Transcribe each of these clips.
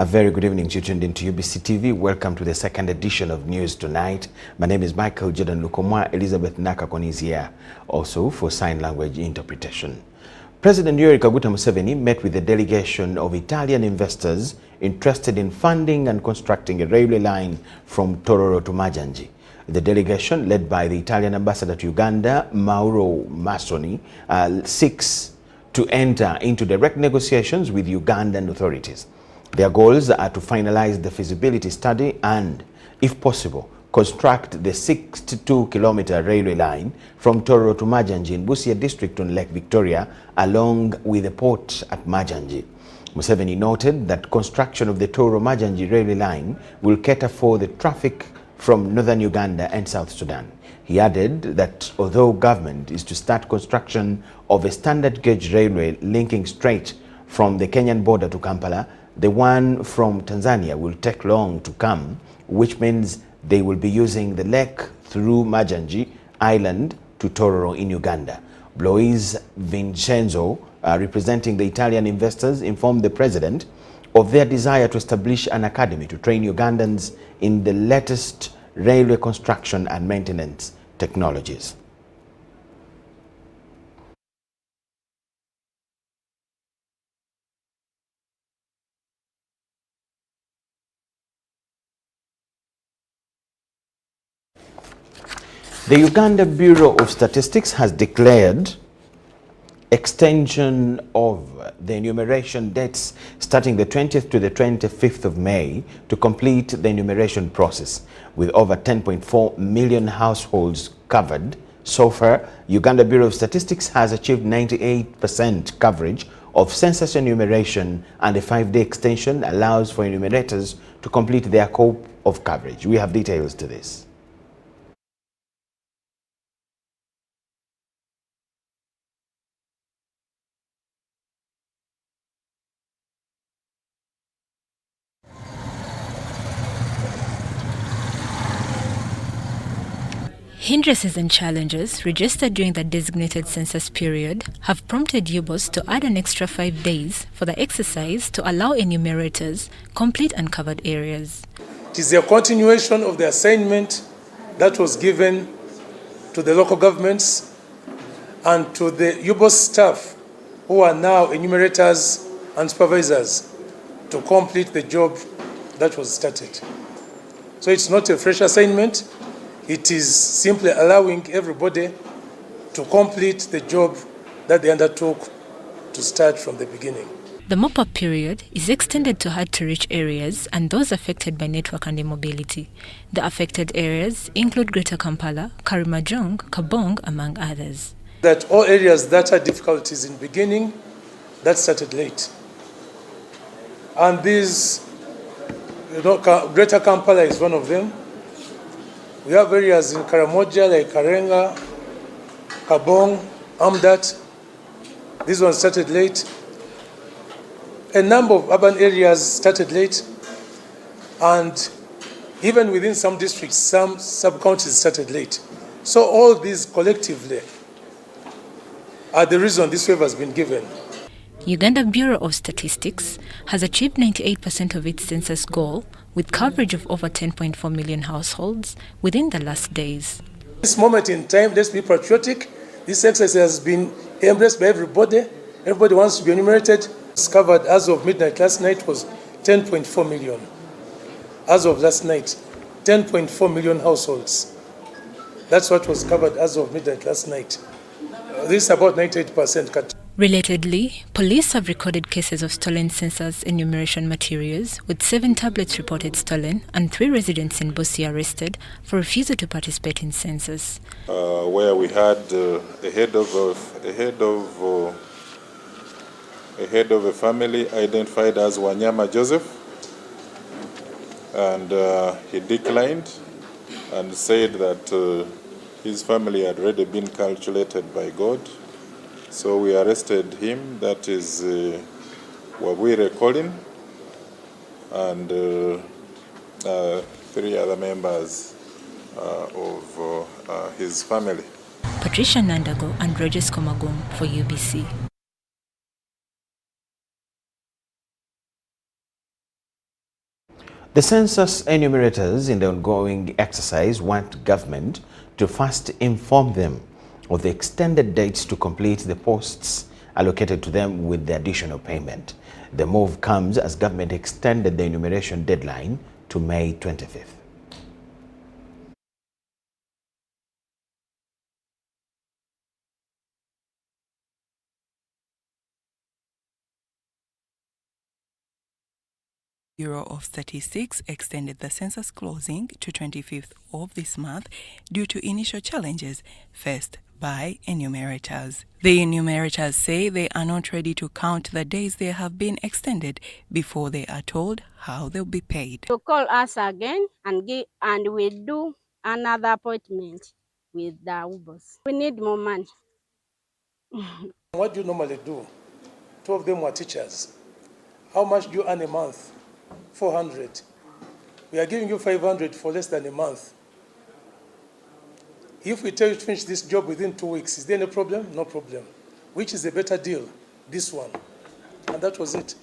A very good evening to you tuned into UBC TV. Welcome to the second edition of News Tonight. My name is Micheal Lukomwa. Elizabeth Nakakon is here also for sign language interpretation. President Yoweri Kaguta Museveni met with a delegation of Italian investors interested in funding and constructing a railway line from Tororo to Majanji. The delegation, led by the Italian ambassador to Uganda, Mauro Massoni, seeks to enter into direct negotiations with Ugandan authorities. Their goals are to finalize the feasibility study and, if possible, construct the 62-kilometer railway line from Tororo to Majanji in Busia district on Lake Victoria, along with a port at Majanji. Museveni noted that construction of the Tororo-Majanji railway line will cater for the traffic from northern Uganda and South Sudan. He added that although government is to start construction of a standard gauge railway linking straight from the Kenyan border to Kampala, the one from Tanzania will take long to come, which means they will be using the lake through Majanji Island to Tororo in Uganda. Blois Vincenzo, representing the Italian investors, informed the president of their desire to establish an academy to train Ugandans in the latest railway construction and maintenance technologies. The Uganda Bureau of Statistics has declared extension of the enumeration dates starting the 20th to the 25th of May to complete the enumeration process. With over 10.4 million households covered so far, Uganda Bureau of Statistics has achieved 98% coverage of census enumeration, and a 5-day extension allows for enumerators to complete their scope of coverage. We have details to this. Hindrances and challenges registered during the designated census period have prompted UBOS to add an extra 5 days for the exercise to allow enumerators complete uncovered areas. It is a continuation of the assignment that was given to the local governments and to the UBOS staff, who are now enumerators and supervisors, to complete the job that was started. So it's not a fresh assignment. It is simply allowing everybody to complete the job that they undertook to start from the beginning. The mop-up period is extended to hard-to-reach areas and those affected by network and immobility. The affected areas include Greater Kampala, Karimajong, Kabong, among others. That all areas that had difficulties in beginning, that started late. And these, Greater Kampala is one of them. We have areas in Karamoja like Karenga, Kabong, Amdat. This one started late. A number of urban areas started late. And even within some districts, some sub-counties started late. So all these collectively are the reason this waiver has been given. Uganda Bureau of Statistics has achieved 98% of its census goal, with coverage of over 10.4 million households within the last days. This moment in time, let's be patriotic. This exercise has been embraced by everybody. Everybody wants to be enumerated. It's covered as of midnight last night was 10.4 million. As of last night, 10.4 million households. That's what was covered as of midnight last night. This is about 98% cut. Relatedly, police have recorded cases of stolen census enumeration materials, with 7 tablets reported stolen and 3 residents in Busia arrested for refusal to participate in census. Where we had a head of a family identified as Wanyama Joseph, and he declined and said that his family had already been calculated by God. So we arrested him, that is Wabwire Colin, and 3 other members of his family. Patricia Nandago and Rogers Komagum for UBC. The census enumerators in the ongoing exercise want government to first inform them of the extended dates to complete the posts allocated to them with the additional payment. The move comes as government extended the enumeration deadline to May 25th. Bureau of Statistics extended the census closing to 25th of this month due to initial challenges faced by enumerators. The enumerators say they are not ready to count the days they have been extended before they are told how they'll be paid. To call us again and we do another appointment with the UBOS. We need more money. What do you normally do? Two of them were teachers. How much do you earn a month? 400. We are giving you 500 for less than a month. If we tell you to finish this job within 2 weeks, is there any problem? No problem. Which is a better deal? This one. And that was it.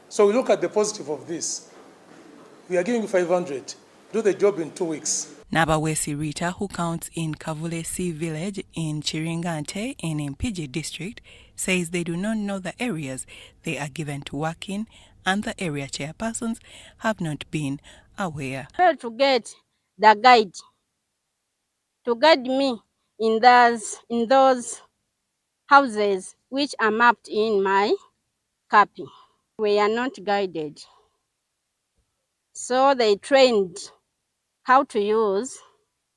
So we look at the positive of this. We are giving you 500. Do the job in 2 weeks. Nabawesi Rita, who counts in Kavulesi village in Chiringante in Mpigi district, says they do not know the areas they are given to work in, and the area chairpersons have not been aware. To get the guide, to guide me in those houses which are mapped in my copy. We are not guided. So they trained how to use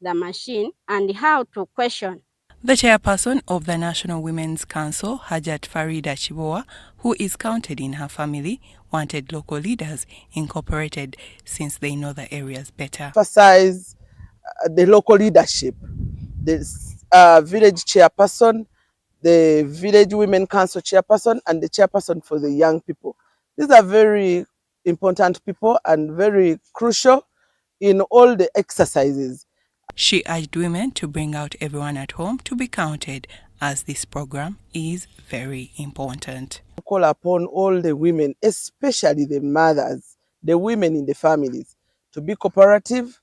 the machine and how to question. The chairperson of the National Women's Council, Hajat Farida Chiboa, who is counted in her family, wanted local leaders incorporated since they know the areas better. Emphasize the local leadership, the village chairperson, the village women council chairperson, and the chairperson for the young people. These are very important people and very crucial in all the exercises. She urged women to bring out everyone at home to be counted, as this program is very important. Call upon all the women, especially the mothers, the women in the families, to be cooperative.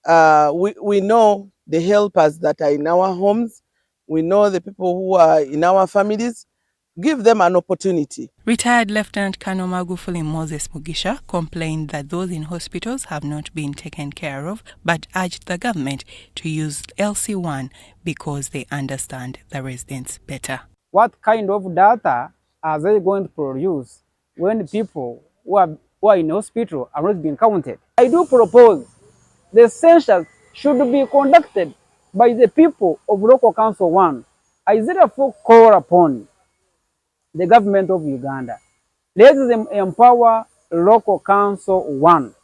We know the helpers that are in our homes. We know the people who are in our families. Give them an opportunity. Retired Lieutenant Colonel Magufuli Moses Mugisha complained that those in hospitals have not been taken care of, but urged the government to use LC1 because they understand the residents better. What kind of data are they going to produce when people who are in hospital are not being counted? I do propose the census should be conducted by the people of Local Council 1. I therefore call upon the government of Uganda. Let them empower Local Council 1.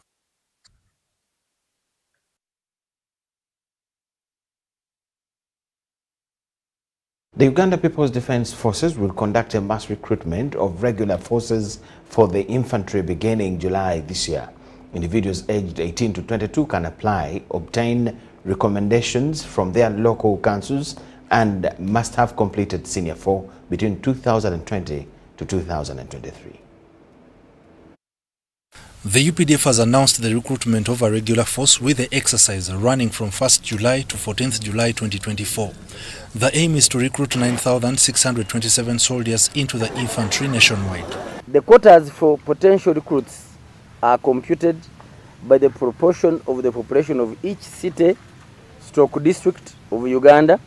The Uganda People's Defense Forces will conduct a mass recruitment of regular forces for the infantry beginning July this year. Individuals aged 18 to 22 can apply, obtain recommendations from their local councils, and must have completed Senior 4 between 2020 to 2023. The UPDF has announced the recruitment of a regular force with the exercise running from 1st July to 14th July 2024. The aim is to recruit 9,627 soldiers into the infantry nationwide. The quotas for potential recruits are computed by the proportion of the population of each city/district of Uganda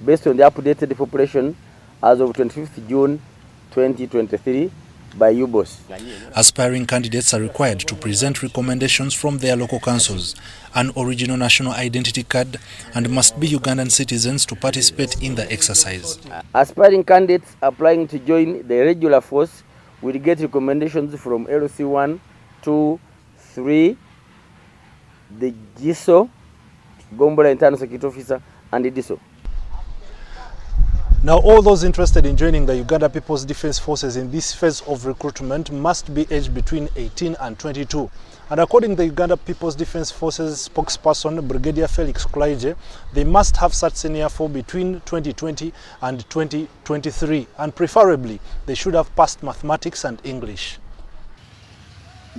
based on the updated population as of 25th June 2023 by UBOS. Aspiring candidates are required to present recommendations from their local councils, an original national identity card, and must be Ugandan citizens to participate in the exercise. Aspiring candidates applying to join the regular force will get recommendations from LC1, 2, 3, the GISO, Gombola Internal Security Officer, and the DISO. Now, all those interested in joining the Uganda People's Defense Forces in this phase of recruitment must be aged between 18 and 22. And according to the Uganda People's Defense Forces spokesperson, Brigadier Felix Klaije, they must have sat Senior 4 between 2020 and 2023, and preferably they should have passed mathematics and English.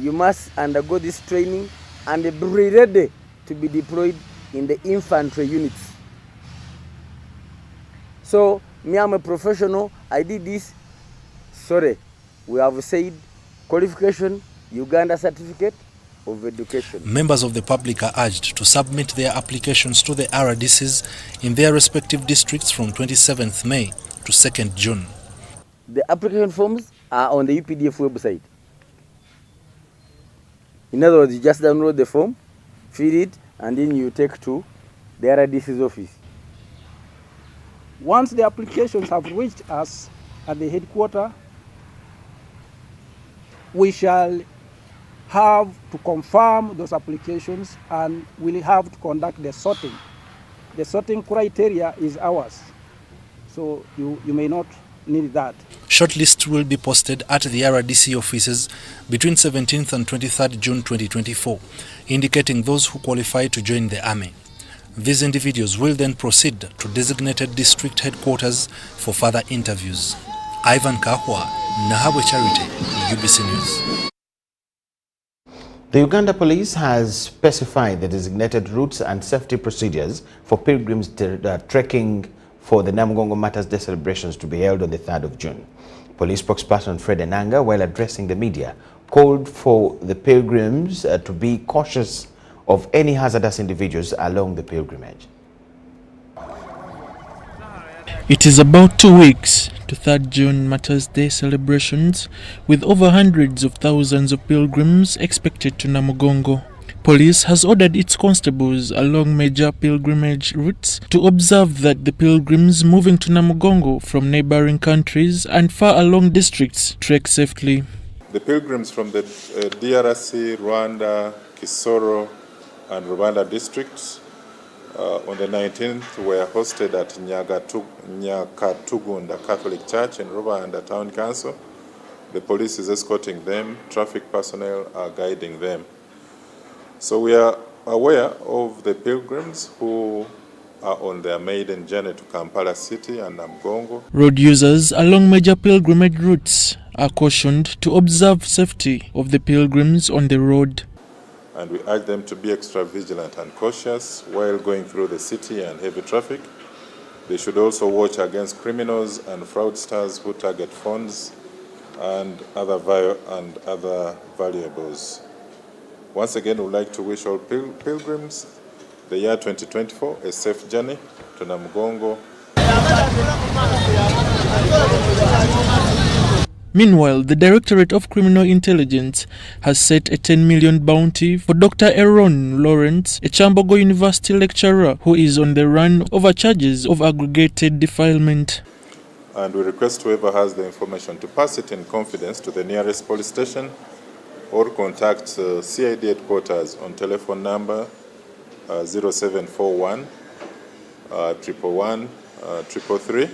you must undergo this training and be ready to be deployed in the infantry units. So, me, I'm a professional, I did this. Sorry, we have said qualification, Uganda certificate of education. Members of the public are urged to submit their applications to the RDCs in their respective districts from 27th May to 2nd June. The application forms are on the UPDF website. In other words, you just download the form, fill it, and then you take to the RDC's office. Once the applications have reached us at the headquarters, we shall have to confirm those applications and we'll have to conduct the sorting. The sorting criteria is ours, so you may not need that. Shortlists will be posted at the RDC offices between 17th and 23rd June 2024, indicating those who qualify to join the army. These individuals will then proceed to designated district headquarters for further interviews. Ivan Kahwa, Nahabwe Charity, UBC News. The Uganda Police has specified the designated routes and safety procedures for pilgrims trekking for the Namugongo Martyrs Day celebrations to be held on the 3rd of June. Police spokesperson Fred Enanga, while addressing the media, called for the pilgrims to be cautious of any hazardous individuals along the pilgrimage. It is about 2 weeks to 3rd June Martyrs Day celebrations, with over hundreds of thousands of pilgrims expected to Namugongo. Police has ordered its constables along major pilgrimage routes to observe that the pilgrims moving to Namugongo from neighboring countries and far along districts trek safely. The pilgrims from the DRC, Rwanda, Kisoro, and Rwanda districts on the 19th were hosted at Nyakatugunda Catholic Church in Rwanda Town Council. The police is escorting them, traffic personnel are guiding them. So we are aware of the pilgrims who are on their maiden journey to Kampala City and Namugongo. Road users along major pilgrimage routes are cautioned to observe safety of the pilgrims on the road. And we urge them to be extra vigilant and cautious while going through the city and heavy traffic. They should also watch against criminals and fraudsters who target phones and other valuables. Once again, we would like to wish all pilgrims the year 2024 a safe journey to Namugongo. Meanwhile, the Directorate of Criminal Intelligence has set a 10 million bounty for Dr. Aaron Lawrence, a Chambogo University lecturer who is on the run over charges of aggregated defilement. And we request whoever has the information to pass it in confidence to the nearest police station or contact CID headquarters on telephone number 0741 111 333.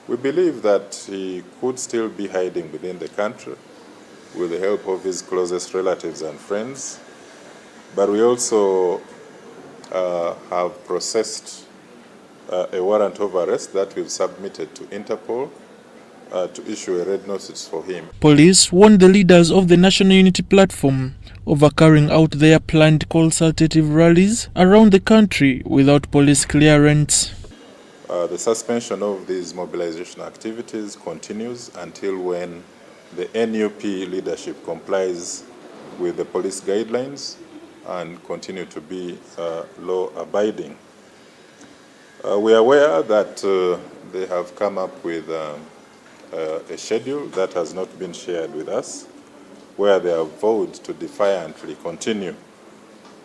We believe that he could still be hiding within the country with the help of his closest relatives and friends. But we also have processed a warrant of arrest that we've submitted to Interpol to issue a red notice for him. Police warned the leaders of the National Unity Platform over carrying out their planned consultative rallies around the country without police clearance. The suspension of these mobilization activities continues until when the NUP leadership complies with the police guidelines and continue to be law-abiding. We are aware that they have come up with a schedule that has not been shared with us, where they have vowed to defiantly continue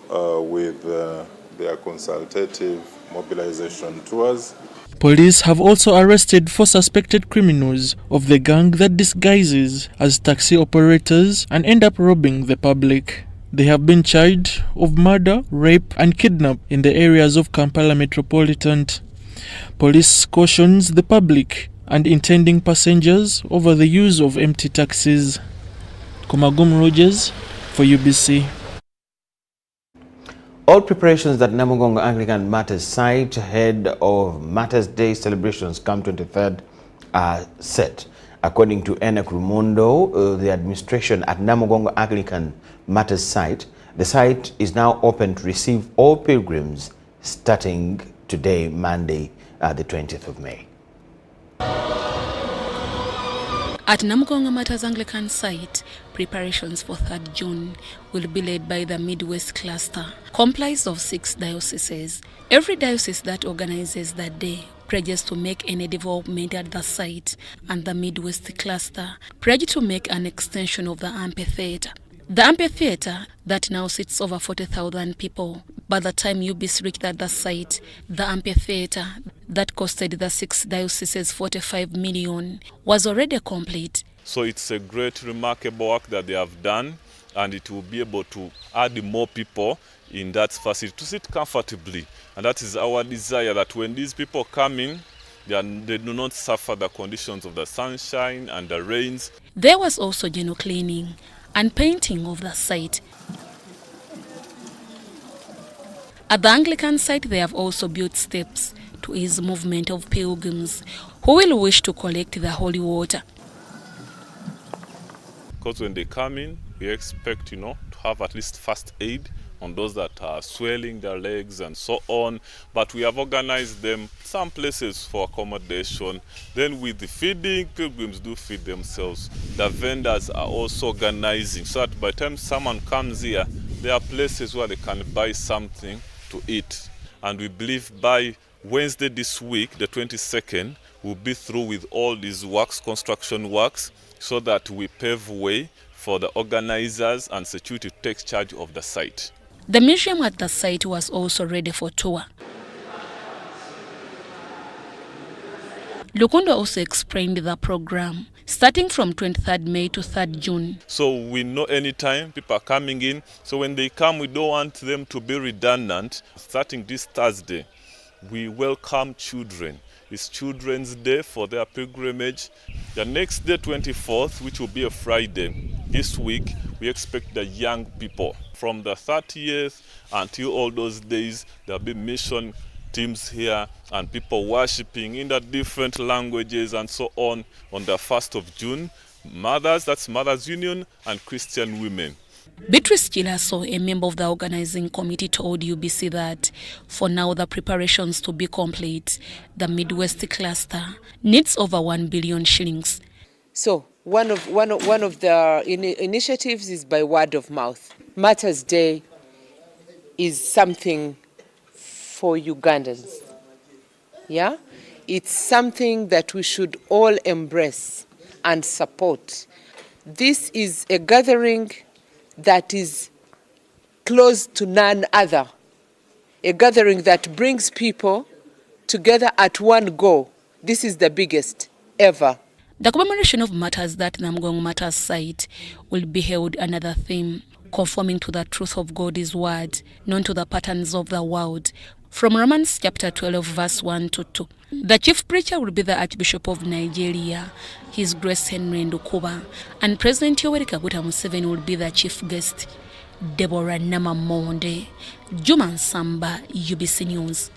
with their consultative mobilization tours. Police have also arrested 4 suspected criminals of the gang that disguises as taxi operators and end up robbing the public. They have been charged of murder, rape and kidnap in the areas of Kampala Metropolitan. Police cautions the public and intending passengers over the use of empty taxis. Komagum Rogers for UBC. All preparations that Namugongo Anglican Martyrs site ahead of Martyrs Day celebrations come 23rd are set. According to Enoch Rumondo, the administration at Namugongo Anglican Martyrs site, the site is now open to receive all pilgrims starting today, Monday, the 20th of May. At Namugongo Martyrs Anglican site, preparations for 3rd June will be led by the Midwest cluster, comprised of 6 dioceses. Every diocese that organizes that day pledges to make any development at the site, and the Midwest cluster pledged to make an extension of the amphitheater. The amphitheater that now seats over 40,000 people. By the time UBC reached at the site, the amphitheater that costed the 6 dioceses 45 million was already complete. So it's a great, remarkable work that they have done, and it will be able to add more people in that facility to sit comfortably. And that is our desire, that when these people come in, they do not suffer the conditions of the sunshine and the rains. There was also general cleaning and painting of the site. At the Anglican site, they have also built steps to ease movement of pilgrims who will wish to collect the holy water. Because when they come in, we expect, to have at least first aid on those that are swelling their legs and so on. But we have organized them some places for accommodation. Then with the feeding, pilgrims do feed themselves. The vendors are also organizing so that by the time someone comes here, there are places where they can buy something to eat. And we believe by Wednesday this week, the 22nd, we'll be through with all these works, construction works, so that we pave way for the organizers and security to take charge of the site. The museum at the site was also ready for tour. Lukomwa also explained the program, starting from 23rd May to 3rd June. So we know anytime people are coming in, so when they come, we don't want them to be redundant. Starting this Thursday, we welcome children. It's Children's Day for their pilgrimage. The next day, 24th, which will be a Friday, this week, we expect the young people. From the 30th until all those days, there'll be mission teams here and people worshiping in the different languages and so on the 1st of June. Mothers, that's Mothers Union, and Christian women. Beatrice Chilaso, a member of the organizing committee, told UBC that for now the preparations to be complete, the Midwest cluster needs over 1 billion shillings. So one of the initiatives is by word of mouth. Martyrs Day is something for Ugandans. Yeah? It's something that we should all embrace and support. This is a gathering that is close to none other. A gathering that brings people together at one goal. This is the biggest ever. The commemoration of Martyrs that Namugongo Martyrs site will be held under the theme, conforming to the truth of God's word, known to the patterns of the world, from Romans chapter 12, verse 1 to 2. The chief preacher will be the Archbishop of Nigeria, His Grace Henry Ndukuba, and President Yoweri Kaguta Museveni will be the chief guest. Deborah Namamonde, Juma Nsamba, UBC News.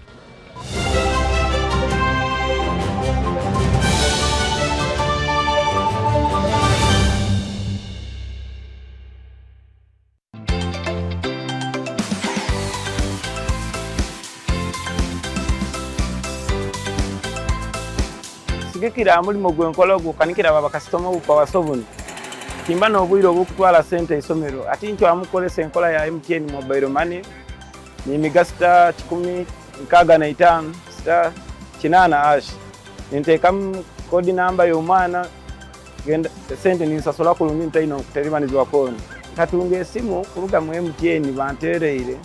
Sigikira mulimo gwenkola gukanikira baba customer upawa sobuni. Kimba no bwiro bukutwala sente isomero. Ati ncho amukolesa enkola ya MTN mobile money. Ni migasta 10 nkaga na 5 star 8 Ninteka kodi namba y'omwana genda sente ninsasola kulungi ntaino kuterimaniziwa koni. Katunga esimu kuruga mu MTN bantereire.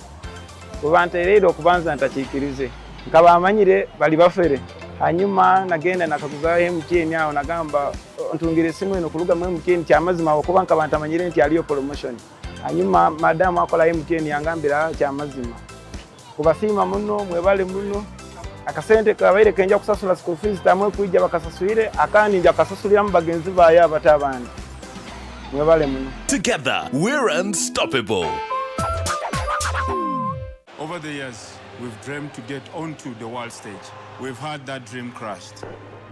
Kubantereire okubanza ntakikirize. Nkaba amanyire bali bafere. Hanyuma nagenda nakaguza MTN yao nagamba ntungire simu eno kuluga mu MTN kyamazima okuba nkabanta amanyire nti aliyo promotion. Hanyuma madam akola MTN yangambira kyamazima. Kubasima muno mwebale muno akasente kabaire kenja kusasula school fees tamwe kujja bakasasuire akani nja kasasulira mu bagenzi baye abatabandi. Mwebale muno. Together we're unstoppable. Over the years, we've dreamed to get onto the world stage. We've had that dream crushed.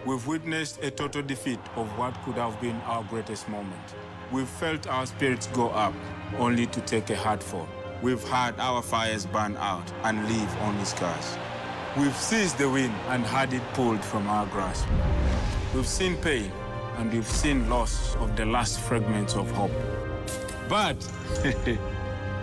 We've witnessed a total defeat of what could have been our greatest moment. We've felt our spirits go up, only to take a hard fall. We've had our fires burn out and leave only scars. We've seized the wind and had it pulled from our grasp. We've seen pain and we've seen loss of the last fragments of hope. But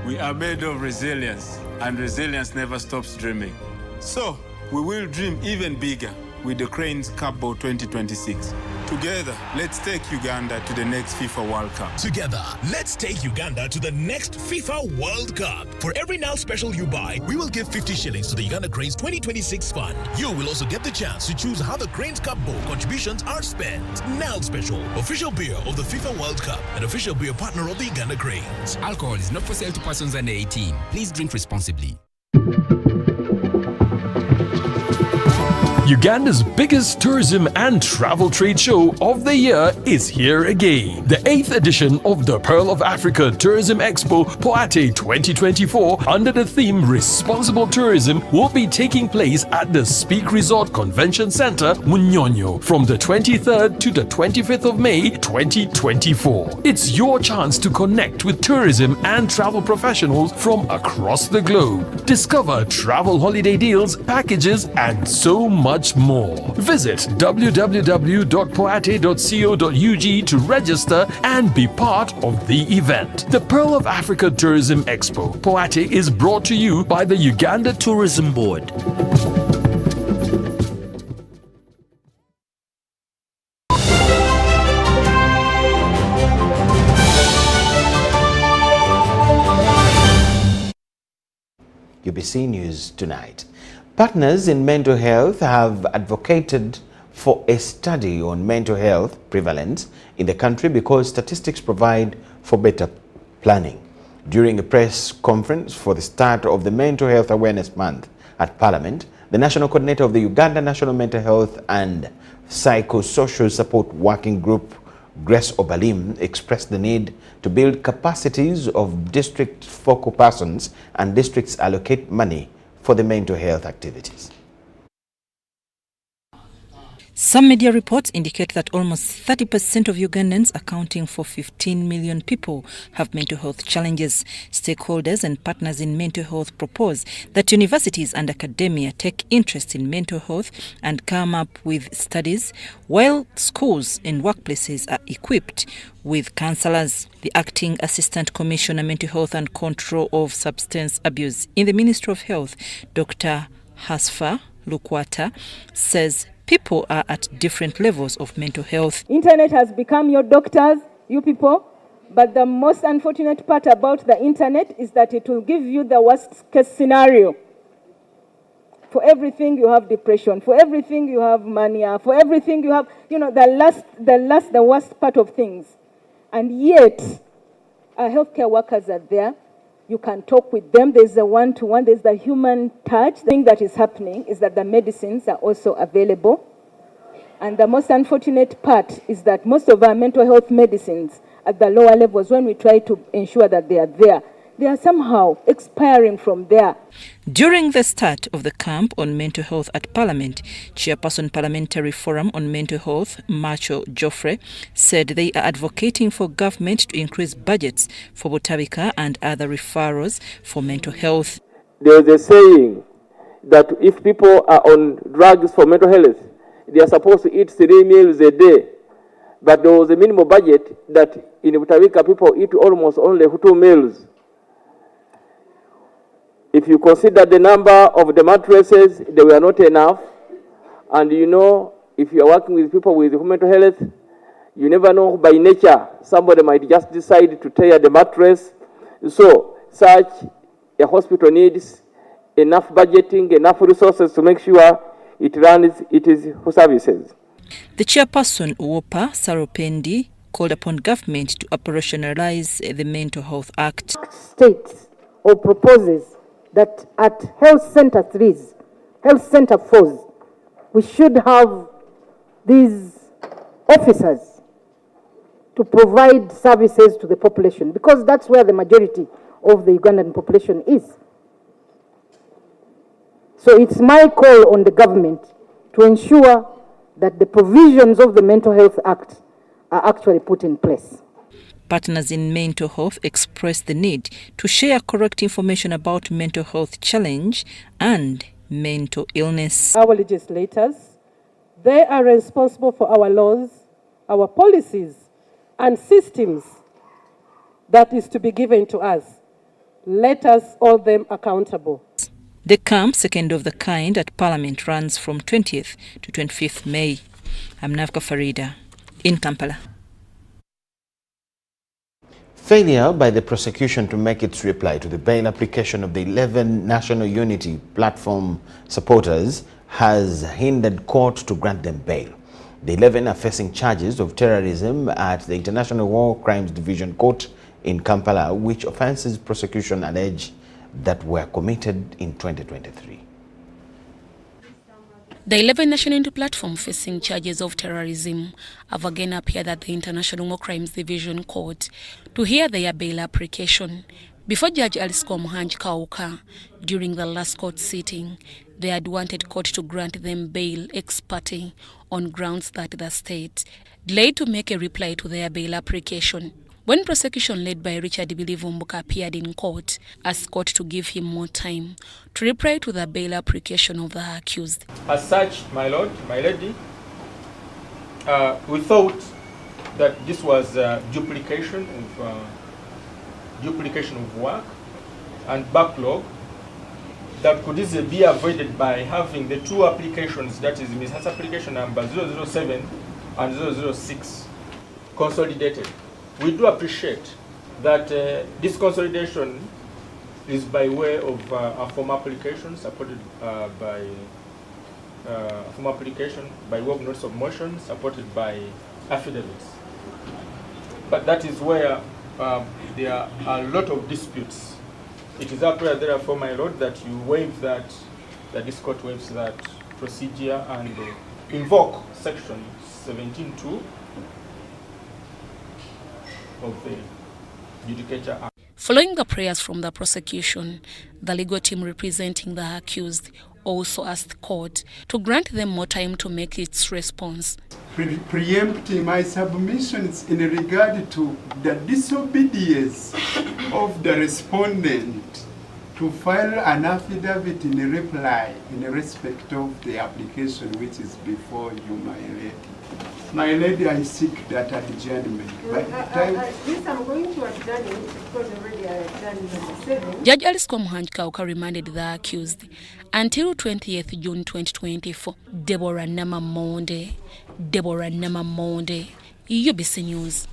we are made of resilience, and resilience never stops dreaming. So we will dream even bigger with the Cranes Cup Bowl 2026. Together, let's take Uganda to the next FIFA World Cup. Together, let's take Uganda to the next FIFA World Cup. For every Now Special you buy, we will give 50 shillings to the Uganda Cranes 2026 fund. You will also get the chance to choose how the Cranes Cup Bowl contributions are spent. Now Special, official beer of the FIFA World Cup and official beer partner of the Uganda Cranes. Alcohol is not for sale to persons under 18. Please drink responsibly. Uganda's biggest tourism and travel trade show of the year is here again. The 8th edition of the Pearl of Africa Tourism Expo Poate 2024 under the theme Responsible Tourism will be taking place at the Speak Resort Convention Center, Munyonyo from the 23rd to the 25th of May 2024. It's your chance to connect with tourism and travel professionals from across the globe. Discover travel holiday deals, packages, and so much more. Visit www.poate.co.ug to register and be part of the event. The Pearl of Africa Tourism Expo Poate is brought to you by the Uganda Tourism Board. UBC News Tonight. Partners in mental health have advocated for a study on mental health prevalence in the country because statistics provide for better planning. During a press conference for the start of the Mental Health Awareness Month at Parliament, the National Coordinator of the Uganda National Mental Health and Psychosocial Support Working Group, Grace Obalim, expressed the need to build capacities of district focal persons and districts allocate money for the mental health activities. Some media reports indicate that almost 30% of Ugandans, accounting for 15 million people, have mental health challenges. Stakeholders and partners in mental health propose that universities and academia take interest in mental health and come up with studies, while schools and workplaces are equipped with counsellors. The Acting Assistant Commissioner, Mental Health and Control of Substance Abuse in the Ministry of Health, Dr. Hasfa Lukwata, says people are at different levels of mental health. Internet has become your doctors, you people, but the most unfortunate part about the internet is that it will give you the worst case scenario. For everything you have depression, for everything you have mania, for everything you have, the worst part of things. And yet, our healthcare workers are there. You can talk with them. There's a one-to-one. There's the human touch. The thing that is happening is that the medicines are also available. And the most unfortunate part is that most of our mental health medicines at the lower levels, when we try to ensure that they are somehow expiring from there. During the start of the camp on mental health at Parliament, Chairperson Parliamentary Forum on Mental Health, Micheal Joffre, said they are advocating for government to increase budgets for Butabika and other referrals for mental health. There's a saying that if people are on drugs for mental health, they are supposed to eat 3 meals a day. But there was a minimum budget that in Butabika people eat almost only 2 meals. If you consider the number of the mattresses, they were not enough. And if you are working with people with mental health, you never know, by nature, somebody might just decide to tear the mattress. So, such a hospital needs enough budgeting, enough resources to make sure it runs its services. The chairperson, Uopa Saropendi, called upon government to operationalize the Mental Health Act. States or proposes that at Health Center 3s, Health Center 4s, we should have these officers to provide services to the population, because that's where the majority of the Ugandan population is. So it's my call on the government to ensure that the provisions of the Mental Health Act are actually put in place. Partners in mental health expressed the need to share correct information about mental health challenge and mental illness. Our legislators, they are responsible for our laws, our policies, and systems that is to be given to us. Let us hold them accountable. The camp, second of the kind at Parliament, runs from 20th to 25th May. I'm Navka Farida in Kampala. Failure by the prosecution to make its reply to the bail application of the 11 National Unity Platform supporters has hindered court to grant them bail. The 11 are facing charges of terrorism at the International War Crimes Division Court in Kampala, which offences prosecution allege that were committed in 2023. The 11 National Unity Platform facing charges of terrorism have again appeared at the International War Crimes Division Court to hear their bail application. Before Judge Lukomwa Kauka, during the last court sitting, they had wanted court to grant them bail ex parte on grounds that the state delayed to make a reply to their bail application. When prosecution led by Richard Bilivumbuka appeared in court, asked court to give him more time to reply to the bail application of the accused. As such, my lord, my lady, we thought that this was duplication of work and backlog that could easily be avoided by having the two applications, that is Ms. Hass application number 007 and 006, consolidated. We do appreciate that this consolidation is by way of a form application supported by way of notice of motion supported by affidavits. But that is where there are a lot of disputes. It is our prayer, therefore, my lord, that you waive that this court waives that procedure and invoke section 17(2) of the Judicature Act. Following the prayers from the prosecution, the legal team representing the accused also asked court to grant them more time to make its response. Preempting my submissions in regard to the disobedience of the respondent to file an affidavit in reply in respect of the application which is before you, my lady. My lady, I seek that adjournment. This I'm going to adjourn it because already I adjourned number 7. Judge Lukomwa Kauka remanded the accused until 20th June 2024. Deborah Namamonde, UBC News.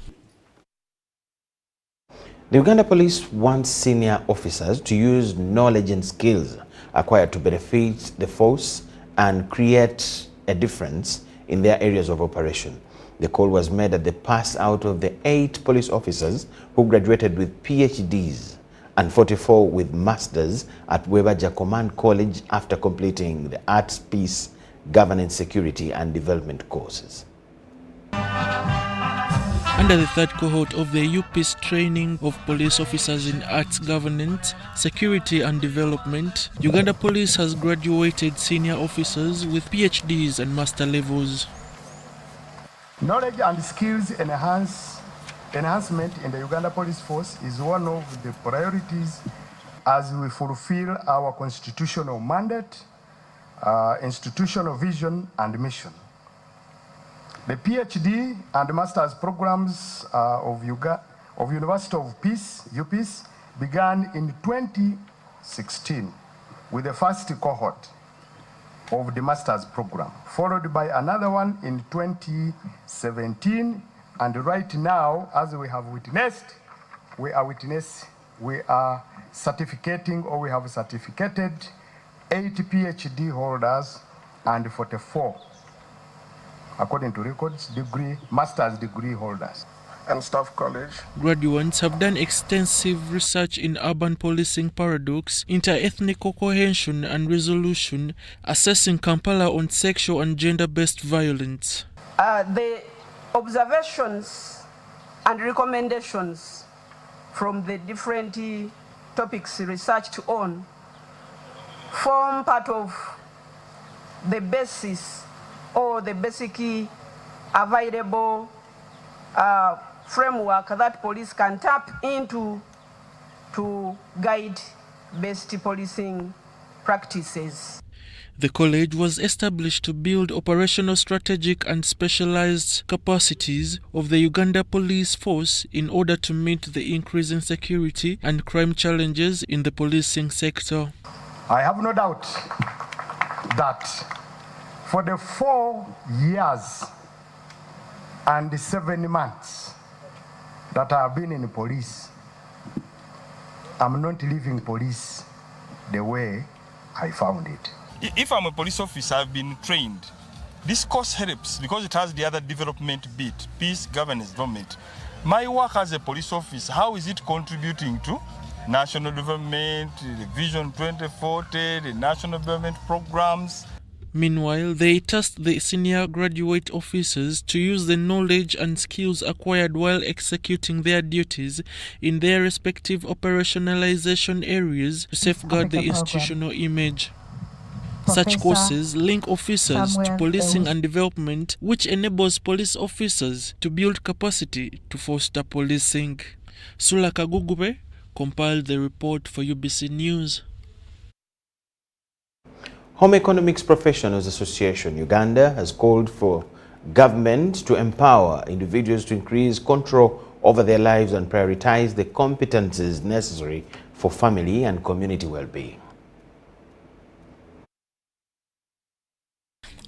The Uganda Police wants senior officers to use knowledge and skills acquired to benefit the force and create a difference in their areas of operation. The call was made at the pass out of the 8 police officers who graduated with PhDs and 44 with masters at Webaja Command College after completing the Arts, Peace, Governance, Security and Development courses. Under the third cohort of the UP's training of police officers in arts, governance, security and development, Uganda Police has graduated senior officers with PhDs and master levels. Knowledge and skills enhancement in the Uganda Police Force is one of the priorities as we fulfill our constitutional mandate, institutional vision and mission. The PhD and master's programs of University of Peace, UPeace, began in 2016 with the first cohort of the master's program, followed by another one in 2017, and right now, as we have witnessed, we are certificating, or we have certificated 8 PhD holders and 44, according to records, master's degree holders. And Staff College. Graduates have done extensive research in urban policing paradox, inter-ethnic cohesion and resolution, assessing Kampala on sexual and gender-based violence. The observations and recommendations from the different topics researched on form part of the basis all the basic available framework that police can tap into to guide best policing practices. The college was established to build operational, strategic and specialized capacities of the Uganda Police Force in order to meet the increasing security and crime challenges in the policing sector. I have no doubt that for the 4 years and 7 months that I have been in police, I'm not leaving police the way I found it. If I'm a police officer, I've been trained. This course helps because it has the other development bit, peace, governance, development. My work as a police officer, how is it contributing to national development, the Vision 2040, the national development programs? Meanwhile, they tasked the senior graduate officers to use the knowledge and skills acquired while executing their duties in their respective operationalization areas to safeguard the institutional image. Such courses link officers to policing and development, which enables police officers to build capacity to foster policing. Sula Kagugube compiled the report for UBC News. Home Economics Professionals Association Uganda has called for government to empower individuals to increase control over their lives and prioritize the competencies necessary for family and community well-being.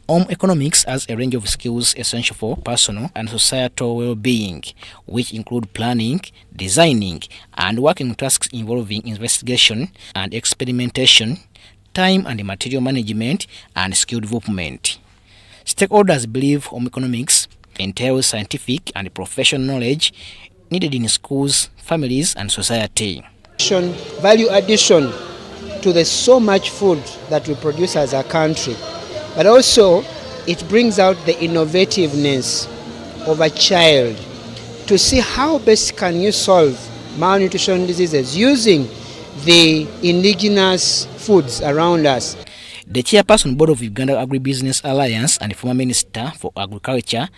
Home economics has a range of skills essential for personal and societal well-being, which include planning, designing, and working on tasks involving investigation and experimentation, time and material management, and skill development. Stakeholders believe home economics entails scientific and professional knowledge needed in schools, families, and society. Value addition to the so much food that we produce as a country, but also it brings out the innovativeness of a child to see how best can you solve malnutrition diseases using the indigenous foods around us. The chairperson board of Uganda Agribusiness Alliance and former Minister for Agriculture,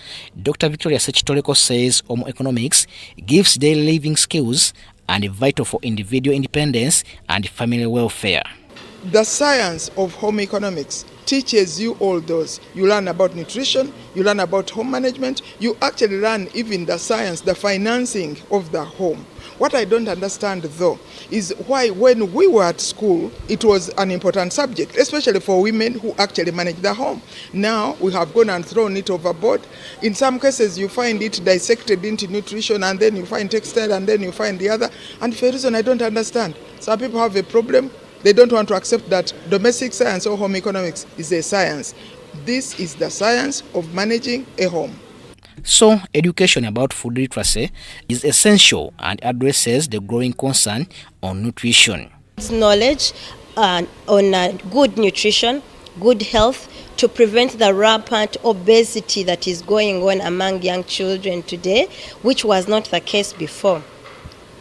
Dr. Victoria Sechitoreko, says home economics gives daily living skills and is vital for individual independence and family welfare. The science of home economics teaches you all those. You learn about nutrition, you learn about home management, you actually learn even the science, the financing of the home. What I don't understand though is why when we were at school it was an important subject, especially for women who actually manage the home. Now we have gone and thrown it overboard. In some cases you find it dissected into nutrition, and then you find textile, and then you find the other. And for a reason I don't understand. Some people have a problem. They don't want to accept that domestic science or home economics is a science. This is the science of managing a home. So, education about food literacy is essential and addresses the growing concern on nutrition. It's knowledge on good nutrition, good health, to prevent the rampant obesity that is going on among young children today, which was not the case before.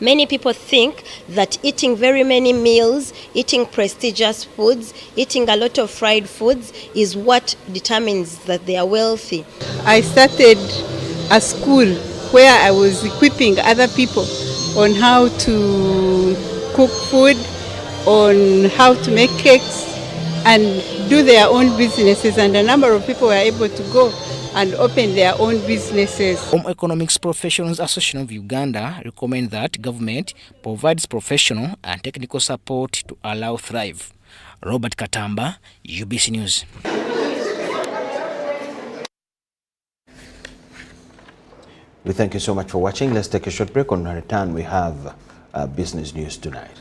Many people think that eating very many meals, eating prestigious foods, eating a lot of fried foods is what determines that they are wealthy. I started a school where I was equipping other people on how to cook food, on how to make cakes and do their own businesses, and a number of people were able to go and open their own businesses. Home Economics Professionals Association of Uganda recommend that government provides professional and technical support to allow thrive. Robert Katamba, UBC News. We thank you so much for watching. Let's take a short break. On our return, we have business news tonight.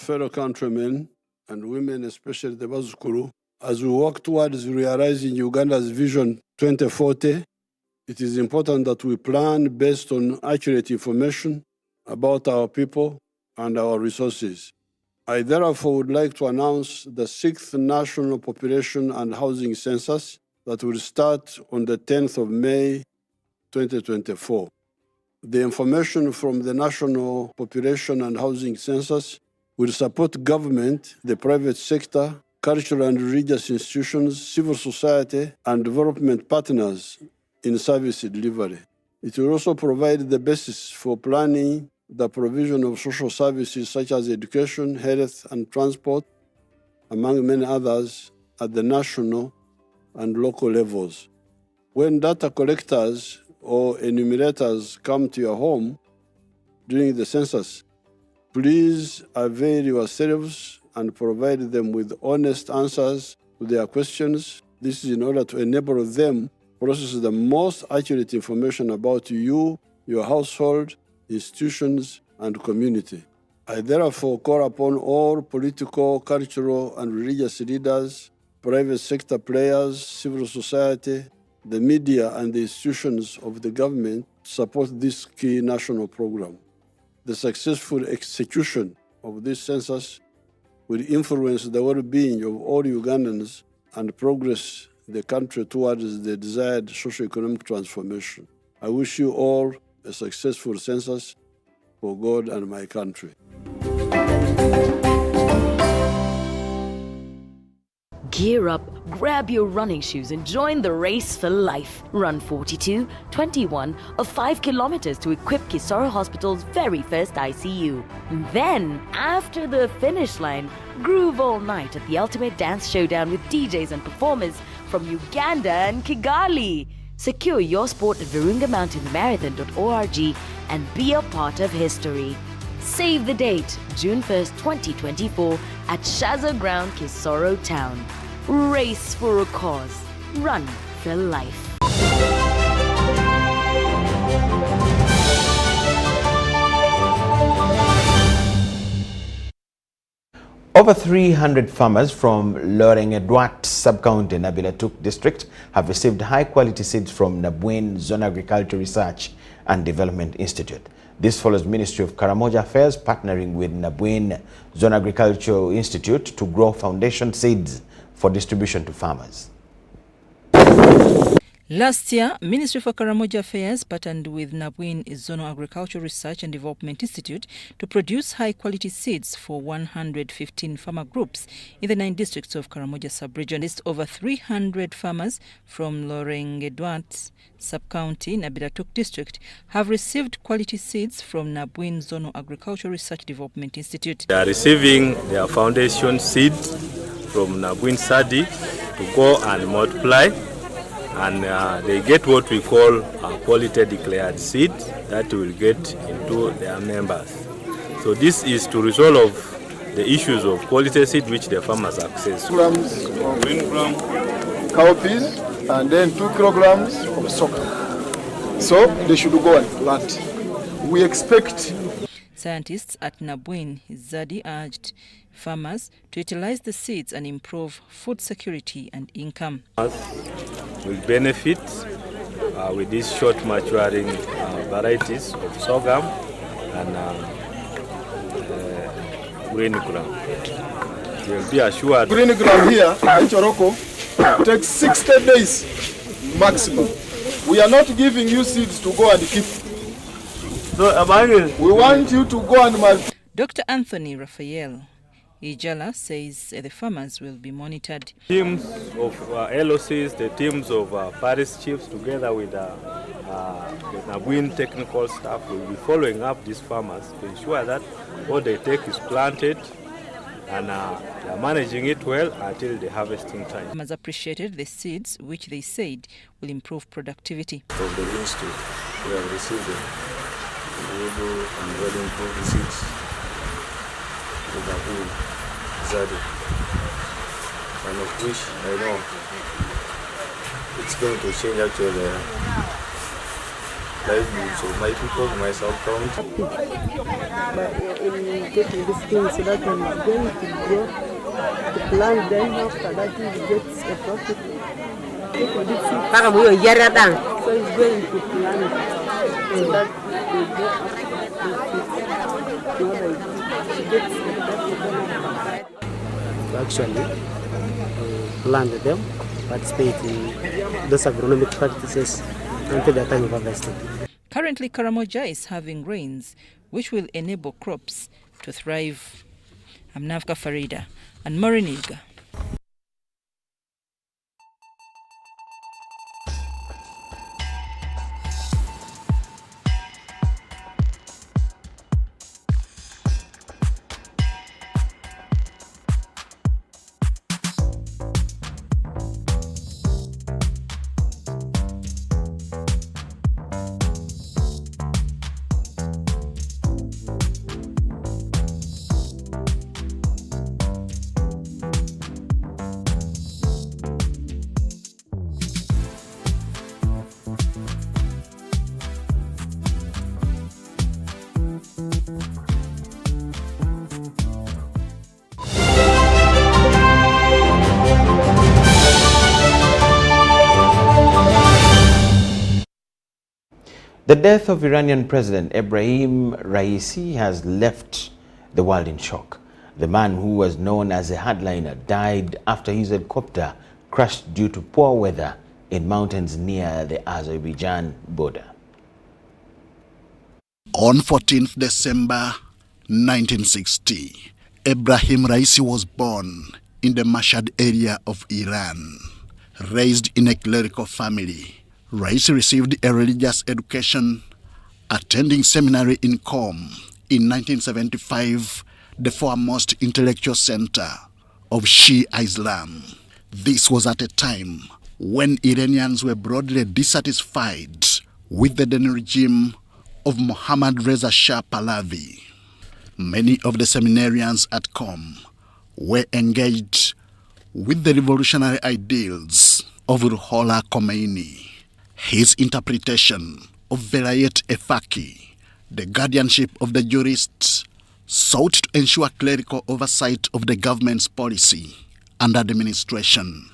fellow countrymen and women, especially the Bazukuru, as we work towards realizing Uganda's Vision 2040, it is important that we plan based on accurate information about our people and our resources. I therefore would like to announce the 6th National Population and Housing Census that will start on the 10th of May 2024. The information from the National Population and Housing Census will support government, the private sector, cultural and religious institutions, civil society, and development partners in service delivery. It will also provide the basis for planning the provision of social services such as education, health, and transport, among many others, at the national and local levels. When data collectors or enumerators come to your home during the census, please avail yourselves and provide them with honest answers to their questions. This is in order to enable them to process the most accurate information about you, your household, institutions, and community. I therefore call upon all political, cultural, and religious leaders, private sector players, civil society, the media, and the institutions of the government to support this key national program. The successful execution of this census will influence the well-being of all Ugandans and progress the country towards the desired socio-economic transformation. I wish you all a successful census for God and my country. Gear up, grab your running shoes and join the race for life. Run 42, 21 or 5 kilometers to equip Kisoro Hospital's very first ICU. Then, after the finish line, groove all night at the ultimate dance showdown with DJs and performers from Uganda and Kigali. Secure your spot at virungamountainmarathon.org and be a part of history. Save the date, June 1st, 2024 at Shaza Ground, Kisoro Town. Race for a cause. Run for life. Over 300 farmers from Loreng-Edward Sub-County Nabilatuk District have received high-quality seeds from Nabwin Zone Agriculture Research and Development Institute. This follows Ministry of Karamoja Affairs partnering with Nabwin Zone Agriculture Institute to grow foundation seeds for distribution to farmers. Last year, Ministry for Karamoja Affairs partnered with Nabwin Zone Agricultural Research and Development Institute to produce high-quality seeds for 115 farmer groups in the 9 districts of Karamoja sub-region. Over 300 farmers from Loreng-Edward Sub-County, Nabilatuk District, have received quality seeds from Nabwin Zone Agricultural Research Development Institute. They are receiving their foundation seed from Nabwin Sadi to go and multiply. And they get what we call a quality declared seed that will get into their members. So this is to resolve the issues of quality seed which the farmers access. Kilograms of green gram cowpeas and then 2 kilograms of sorghum. So they should go and plant. We expect. Scientists at Nabwin Zadi urged farmers to utilize the seeds and improve food security and income. Will benefit with these short maturing varieties of sorghum and green gram. You'll be assured. Green gram here in Choroko takes 60 days maximum. We are not giving you seeds to go and keep. So, we want you to go and multiply. Dr. Anthony Raphael Ijala says the farmers will be monitored. Teams of LOCs, the teams of parish chiefs together with the Nabwin technical staff will be following up these farmers to ensure that what they take is planted and they are managing it well until the harvesting time. Farmers appreciated the seeds which they said will improve productivity. From the institute, we have received them. We will and well improve the seeds. Zadi, and of which I know it's going to change actually livelihoods of my people, my sub-county. But in getting this thing so that when it's going to grow, the plant, then after that it gets a profit. So he's going to plant so that they go after it gets a profit. Actually, plant them, participate in those agronomic practices until the time of harvesting. Currently, Karamoja is having rains, which will enable crops to thrive. I'm Navka Farida and Moriniga. The death of Iranian President Ebrahim Raisi has left the world in shock. The man, who was known as a hardliner, died after his helicopter crashed due to poor weather in mountains near the Azerbaijan border. On 14th December 1960, Ebrahim Raisi was born in the Mashhad area of Iran. Raised in a clerical family, Raisi received a religious education, attending seminary in Qom in 1975, the foremost intellectual center of Shia Islam. This was at a time when Iranians were broadly dissatisfied with the then regime of Mohammad Reza Shah Pahlavi. Many of the seminarians at Qom were engaged with the revolutionary ideals of Ruhollah Khomeini. His interpretation of Velayat-e-Faqih, the guardianship of the jurists, sought to ensure clerical oversight of the government's policy and administration.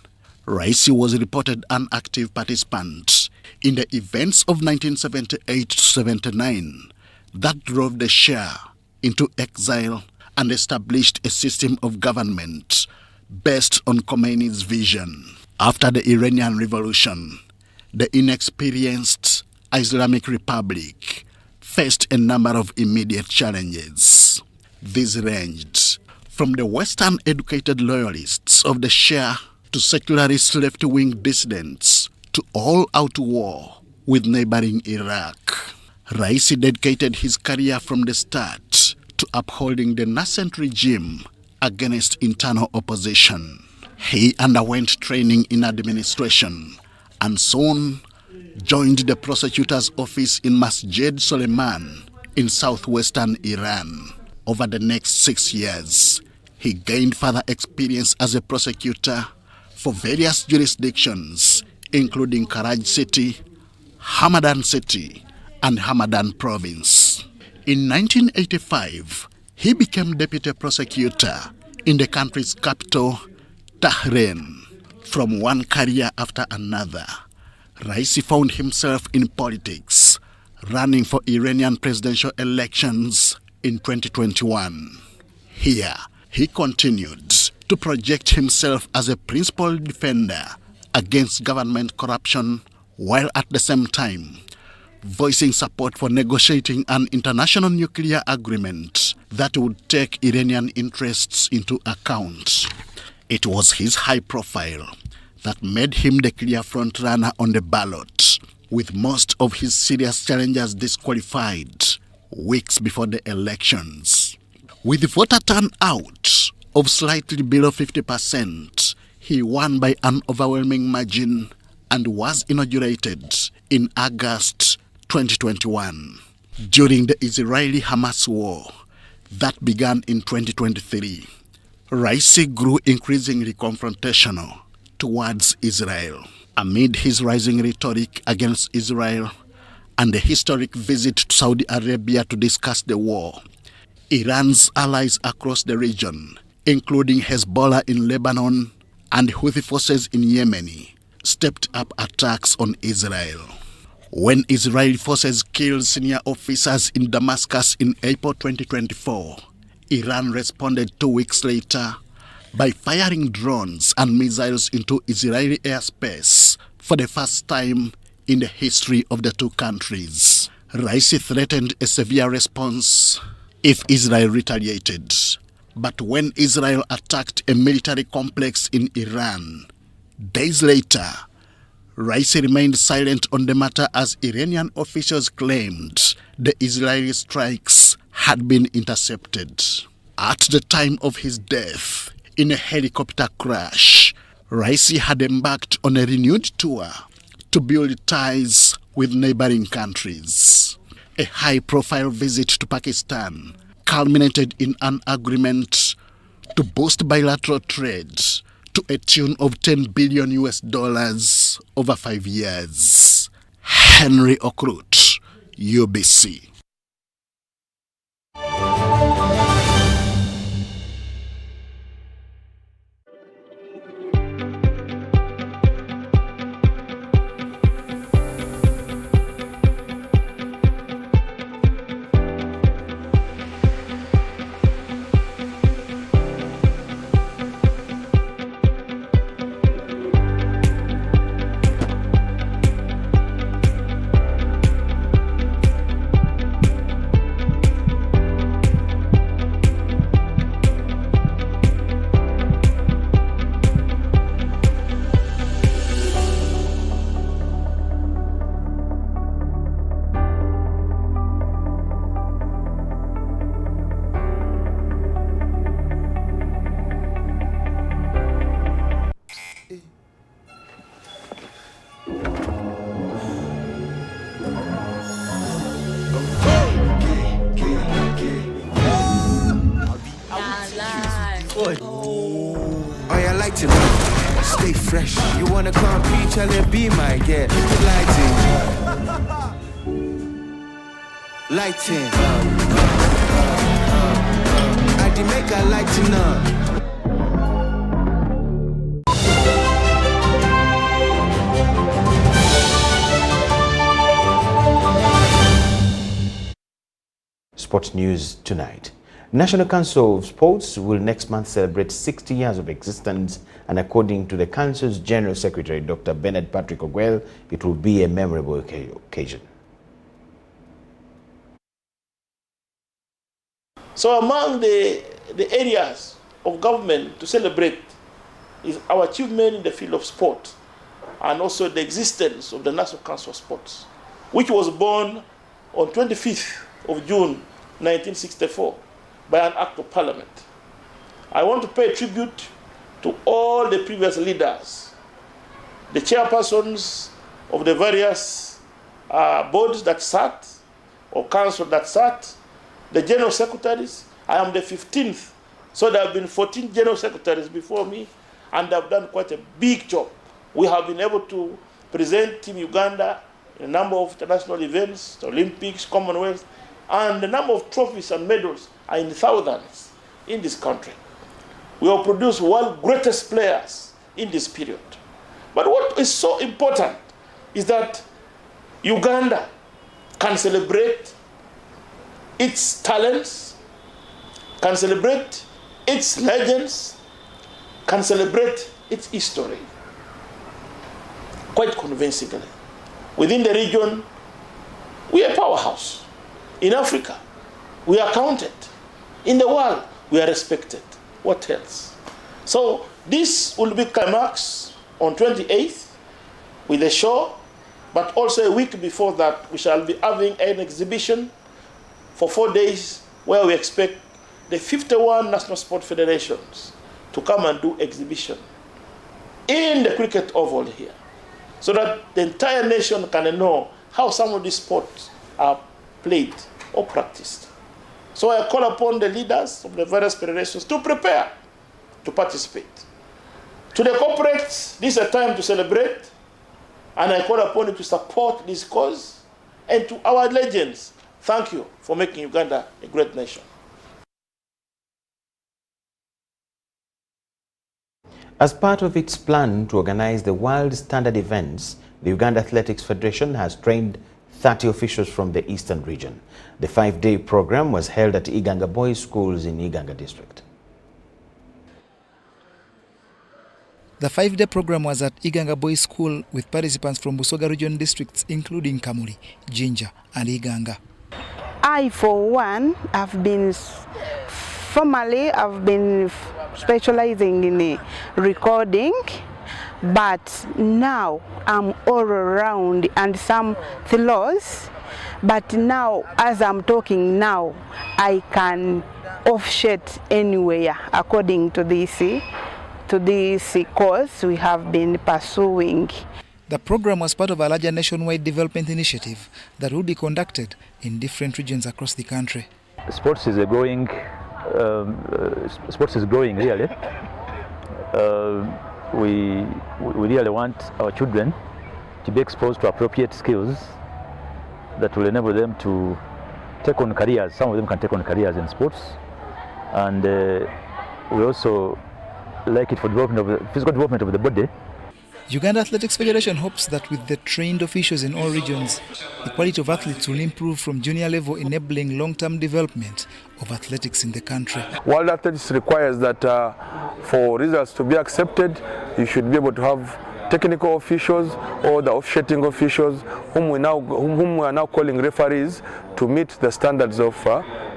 Raisi was reported an active participant in the events of 1978-79 that drove the Shah into exile and established a system of government based on Khomeini's vision. After the Iranian Revolution, the inexperienced Islamic Republic faced a number of immediate challenges. These ranged from the Western educated loyalists of the Shah to secularist left-wing dissidents to all-out war with neighboring Iraq. Raisi dedicated his career from the start to upholding the nascent regime against internal opposition. He underwent training in administration and soon joined the prosecutor's office in Masjid Soleiman in southwestern Iran. Over the next 6 years, he gained further experience as a prosecutor for various jurisdictions, including Karaj City, Hamadan City, and Hamadan Province. In 1985, he became deputy prosecutor in the country's capital, Tahran. From one career after another, Raisi found himself in politics, running for Iranian presidential elections in 2021. Here, he continued to project himself as a principal defender against government corruption, while at the same time voicing support for negotiating an international nuclear agreement that would take Iranian interests into account. It was his high profile that made him the clear frontrunner on the ballot, with most of his serious challengers disqualified weeks before the elections. With the voter turnout of slightly below 50%, he won by an overwhelming margin and was inaugurated in August 2021. During the Israeli-Hamas war that began in 2023, Raisi grew increasingly confrontational towards Israel. Amid his rising rhetoric against Israel and a historic visit to Saudi Arabia to discuss the war. Iran's allies across the region, including Hezbollah in Lebanon and Houthi forces in Yemen, stepped up attacks on Israel. When Israeli forces killed senior officers in Damascus in April 2024, Iran responded 2 weeks later by firing drones and missiles into Israeli airspace for the first time in the history of the two countries. Raisi threatened a severe response if Israel retaliated. But when Israel attacked a military complex in Iran, days later, Raisi remained silent on the matter as Iranian officials claimed the Israeli strikes had been intercepted. At the time of his death, in a helicopter crash, Raisi had embarked on a renewed tour to build ties with neighboring countries. A high-profile visit to Pakistan culminated in an agreement to boost bilateral trade to a tune of $10 billion over 5 years. Henry Okrut, UBC. Stay fresh. You wanna compete, tell it be my get. Lighting. Lighting. I did make a lighting up. Sports news tonight. National Council of Sports will next month celebrate 60 years of existence, and according to the Council's General Secretary, Dr. Bernard Patrick Ogwell, it will be a memorable occasion. So among the areas of government to celebrate is our achievement in the field of sport, and also the existence of the National Council of Sports, which was born on 25th of June 1964 by an act of parliament. I want to pay tribute to all the previous leaders, the chairpersons of the various boards that sat, or council that sat, the general secretaries. I am the 15th, so there have been 14 general secretaries before me, and they have done quite a big job. We have been able to present Team Uganda in a number of international events, the Olympics, Commonwealth, and the number of trophies and medals are in the thousands in this country. We have produced world's greatest players in this period. But what is so important is that Uganda can celebrate its talents, can celebrate its legends, can celebrate its history quite convincingly. Within the region, we are a powerhouse. In Africa, we are counted. In the world, we are respected. What else? So this will be climax on 28th with a show, but also a week before that, we shall be having an exhibition for 4 days where we expect the 51 national sport federations to come and do exhibition in the cricket oval here, so that the entire nation can know how some of these sports are played or practiced. So I call upon the leaders of the various federations to prepare to participate. To the corporates, this is a time to celebrate, and I call upon you to support this cause. And to our legends, thank you for making Uganda a great nation. As part of its plan to organize the World Standard events, the Uganda Athletics Federation has trained 30 officials from the Eastern region. The 5-day program was held at Iganga Boys Schools in Iganga District. The 5-day program was at Iganga Boys School with participants from Busoga region districts including Kamuli, Jinja and Iganga. I, for one, formerly I've been specializing in recording, but now I'm all around and some floors. But now, as I'm talking now, I can offset anywhere according to this course we have been pursuing. The program was part of a larger nationwide development initiative that will be conducted in different regions across the country. Sports is growing really. We really want our children to be exposed to appropriate skills that will enable them to take on careers. Some of them can take on careers in sports, and we also like it for physical development of the body. Uganda Athletics Federation hopes that with the trained officials in all regions, the quality of athletes will improve from junior level, enabling long-term development of athletics in the country. World Athletics requires that for results to be accepted, you should be able to have technical officials or the officiating officials whom we are now calling referees to meet the standards of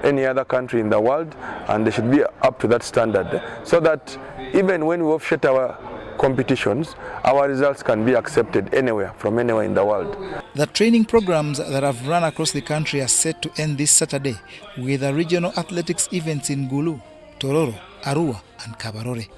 any other country in the world, and they should be up to that standard, so that even when we officiate our competitions, our results can be accepted anywhere, from anywhere in the world. The training programs that have run across the country are set to end this Saturday with the regional athletics events in Gulu, Tororo, Arua and Kabarore.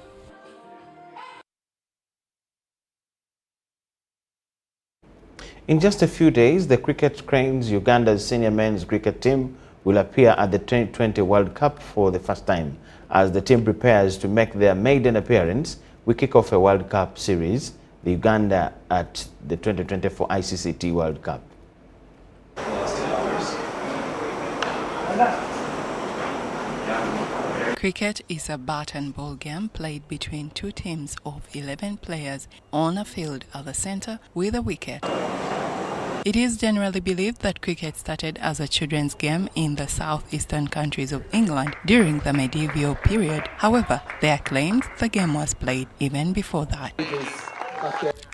In just a few days, the Cricket Cranes Uganda's senior men's cricket team will appear at the 2020 World Cup for the first time. As the team prepares to make their maiden appearance, we kick off a World Cup series, the Uganda at the 2024 ICCT World Cup. Cricket is a bat and ball game played between two teams of 11 players on a field at the center with a wicket. It is generally believed that cricket started as a children's game in the southeastern countries of England during the medieval period. However, there are claims the game was played even before that.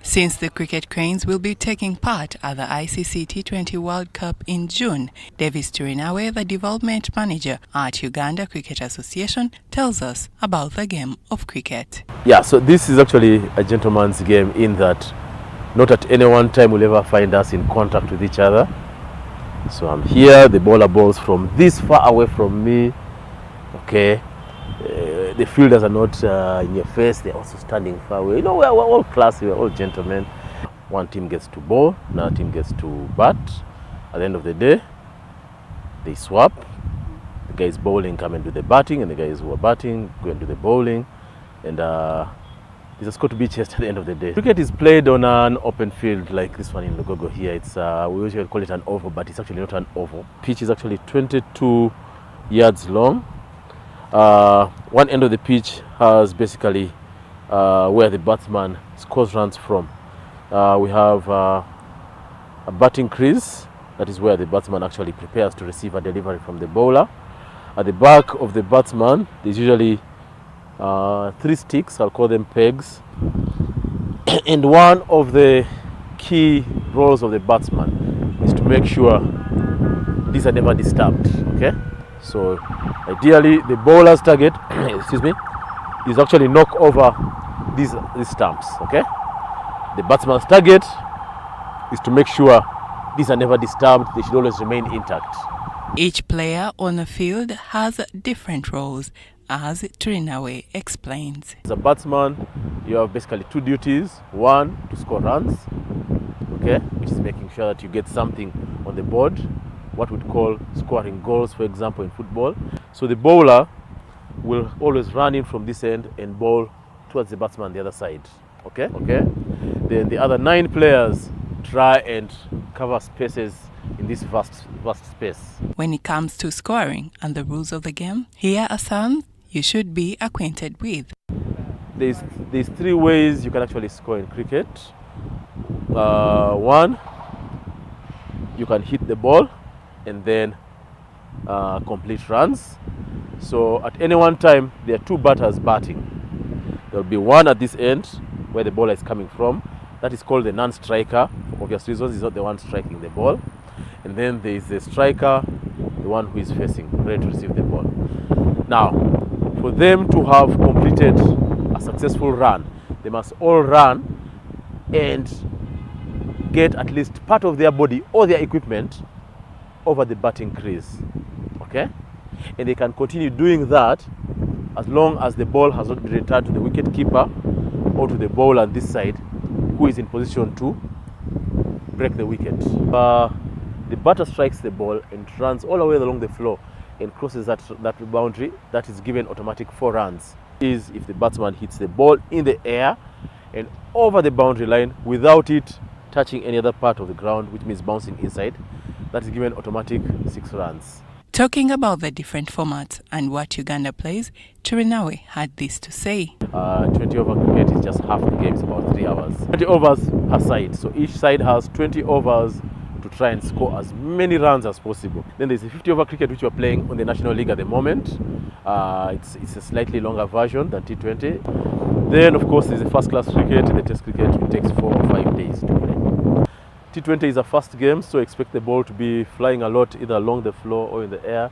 Since the Cricket Cranes will be taking part at the ICC T20 World Cup in June, Davis Turinawe, the development manager at Uganda Cricket Association, tells us about the game of cricket. Yeah, so this is actually a gentleman's game in that not at any one time will ever find us in contact with each other. So I'm here, the bowler balls from this far away from me. Okay, the fielders are not in your face, they're also standing far away. You know, we're all classy, we're all gentlemen. One team gets to bowl, another team gets to bat. At the end of the day, they swap. The guys bowling come and do the batting, and the guys who are batting go and do the bowling. And there's a score to be chased at the end of the day. Cricket is played on an open field like this one in Lugogo here. It's we usually call it an oval, but it's actually not an oval. Pitch is actually 22 yards long. One end of the pitch has basically where the batsman scores runs from. We have a batting crease, that is where the batsman actually prepares to receive a delivery from the bowler. At the back of the batsman, there's usually 3 sticks, I'll call them pegs. And one of the key roles of the batsman is to make sure these are never disturbed, okay? So ideally the bowler's target excuse me, is actually knock over these stumps, okay? The batsman's target is to make sure these are never disturbed, they should always remain intact. Each player on the field has different roles, as Turinawe explains. As a batsman, you have basically 2 duties. One, to score runs, okay, which is making sure that you get something on the board, what we'd call scoring goals, for example, in football. So the bowler will always run in from this end and bowl towards the batsman on the other side, okay? Then the other 9 players try and cover spaces in this vast space. When it comes to scoring and the rules of the game, here are some you should be acquainted with. There's 3 ways you can actually score in cricket. One, you can hit the ball and then complete runs. So at any one time, there are 2 batters batting. There will be one at this end where the ball is coming from. That is called the non-striker. For obvious reasons, he's not the one striking the ball. And then there is the striker, the one who is facing, ready to receive the ball. Now, for them to have completed a successful run, they must all run and get at least part of their body or their equipment over the batting crease. Okay? And they can continue doing that as long as the ball has not been returned to the wicket keeper or to the bowler on this side, who is in position to break the wicket. The batter strikes the ball and runs all the way along the floor and crosses that boundary. That is given automatic 4 runs. Is if the batsman hits the ball in the air and over the boundary line without it touching any other part of the ground, which means bouncing inside, that is given automatic 6 runs. Talking about the different formats and what Uganda plays, Turinawe had this to say. 20-over cricket is just half the game, it's about 3 hours. 20 overs per side, so each side has 20 overs to try and score as many runs as possible. Then there's a 50-over cricket which we're playing on the National League at the moment. It's a slightly longer version than T20. Then of course there's a first-class cricket, the Test cricket, which takes 4 or 5 days to play. T20 is a fast game, so expect the ball to be flying a lot either along the floor or in the air.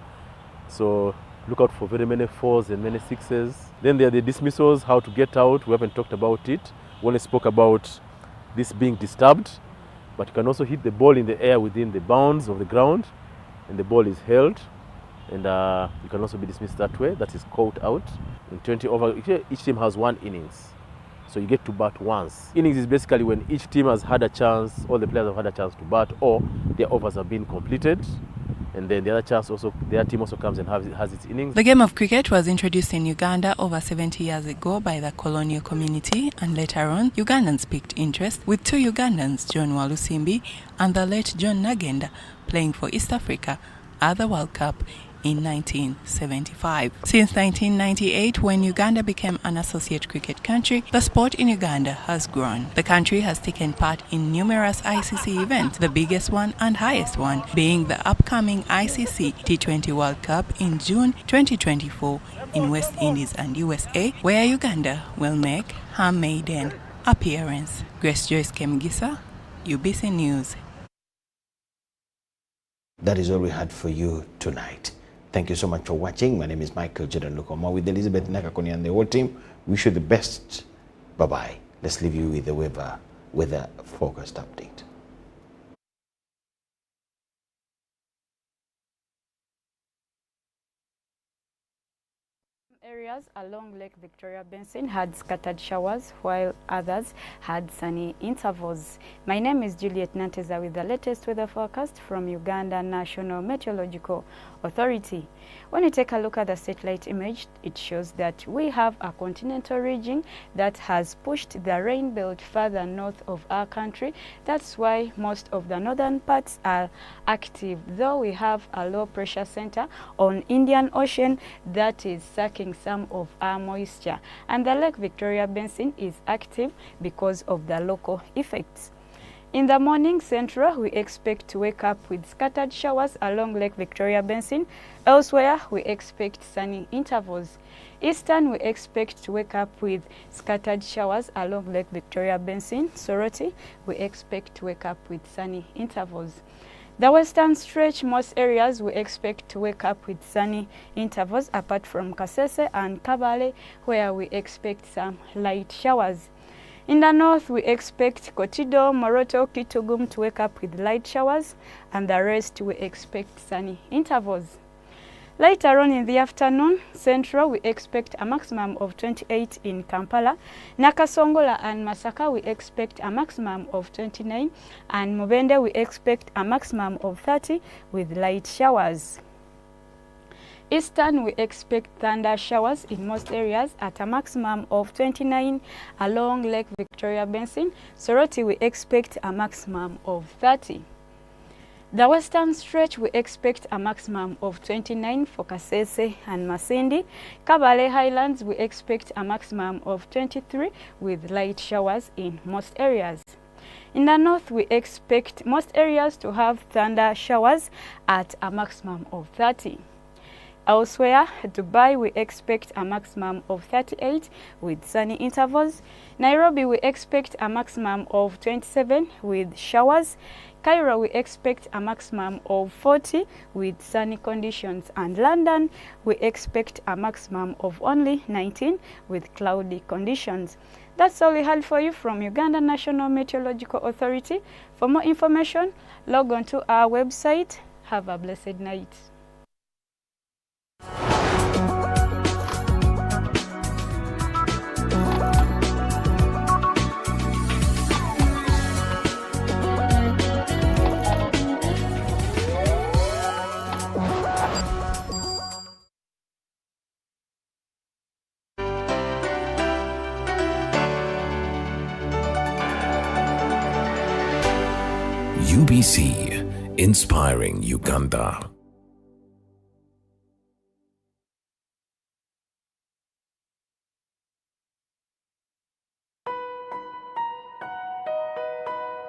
So look out for very many 4s and many 6s. Then there are the dismissals, how to get out. We haven't talked about it. We only spoke about this being disturbed, but you can also hit the ball in the air within the bounds of the ground and the ball is held, and you can also be dismissed that way. That is caught out. In 20 over, each team has 1 innings. So you get to bat once. Innings is basically when each team has had a chance, all the players have had a chance to bat, or their overs have been completed, and then the other team also comes and has its innings. The game of cricket was introduced in Uganda over 70 years ago by the colonial community, and later on, Ugandans picked interest, with 2 Ugandans, John Walusimbi and the late John Nagenda, playing for East Africa at the World Cup in 1975. Since 1998, when Uganda became an associate cricket country, the sport in Uganda has grown. The country has taken part in numerous ICC events, the biggest one and highest one being the upcoming ICC T20 World Cup in June 2024 in West Indies and USA, where Uganda will make her maiden appearance. Grace Joyce Kemgisa, UBC News. That is all we had for you tonight. Thank you so much for watching. My name is Micheal Jordan Lukomwa with Elizabeth Nakakoni and the whole team. Wish you the best. Bye-bye. Let's leave you with the weather forecast update. Areas along Lake Victoria Basin had scattered showers, while others had sunny intervals. My name is Juliet Nanteza with the latest weather forecast from Uganda National Meteorological Authority. When you take a look at the satellite image, it shows that we have a continental region that has pushed the rain belt further north of our country. That's why most of the northern parts are active, though we have a low pressure center on Indian Ocean that is sucking some of our moisture, and the Lake Victoria Basin is active because of the local effects. In the morning, Central, we expect to wake up with scattered showers along Lake Victoria Basin. Elsewhere, we expect sunny intervals. Eastern, we expect to wake up with scattered showers along Lake Victoria Basin. Soroti, we expect to wake up with sunny intervals. The western stretch, most areas we expect to wake up with sunny intervals apart from Kasese and Kabale, where we expect some light showers. In the north, we expect Kotido, Moroto, Kitugum to wake up with light showers, and the rest we expect sunny intervals. Later on in the afternoon, Central, we expect a maximum of 28 in Kampala. Nakasongola and Masaka, we expect a maximum of 29. And Mubende, we expect a maximum of 30 with light showers. Eastern, we expect thunder showers in most areas at a maximum of 29 along Lake Victoria Basin. Soroti, we expect a maximum of 30. The western stretch, we expect a maximum of 29 for Kasese and Masindi. Kabale Highlands, we expect a maximum of 23 with light showers in most areas. In the north, we expect most areas to have thunder showers at a maximum of 30. Elsewhere, Dubai, we expect a maximum of 38 with sunny intervals. Nairobi, we expect a maximum of 27 with showers. Cairo, we expect a maximum of 40 with sunny conditions. And London, we expect a maximum of only 19 with cloudy conditions. That's all we had for you from Uganda National Meteorological Authority. For more information, log on to our website. Have a blessed night. UBC, inspiring Uganda.